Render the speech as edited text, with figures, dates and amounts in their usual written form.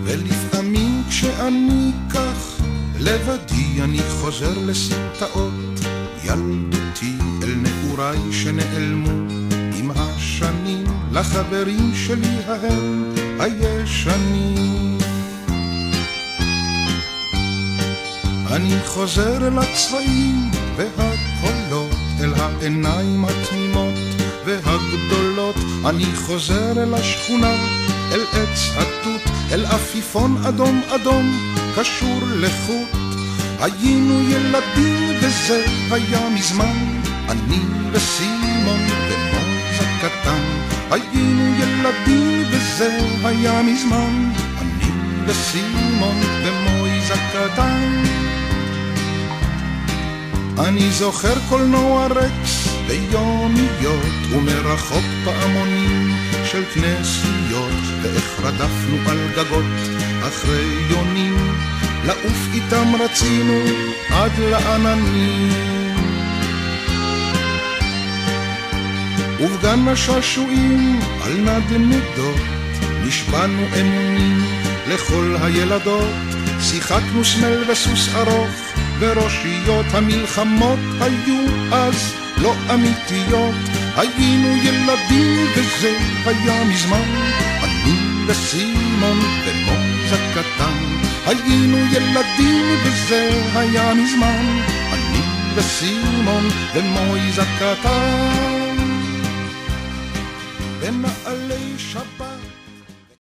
ולפעמים כשאני כך לבדי אני חוזר לסמטאות ילדותי אל נעוריי שנעלמו עם השנים לחברים שלי ההם הישנים. אני חוזר אל הצבעים והקולות, אל העיניים התמימות והגדולות. אני חוזר אל השכונה, אל עץ התות, אל עפיפון אדום אדום קשור לחוט. היינו ילדים וזה היה מזמן, אני וסימון ומויז הקטן. היינו ילדים וזה היה מזמן, אני וסימון ומויז הקטן. אני זוכר קולנוע רקס ביומיות ומרחוק פעמונים של כנסיות, ואיך רדפנו על גגות אחרי יונים, לעוף איתם רצינו עד לעננים. ובגן השעשועים על נדנדות נשבענו אמונים לכל הילדות, שיחקנו סמל וסוס ארוך וראשיות. המלחמות היו אז לא אמיתיות, היינו ילדים וזה היה מזמן, אני וסימון ומויז הקטן. היינו ילדים וזה היה מזמן, אני וסימון ומויז הקטן. בנעלי שבת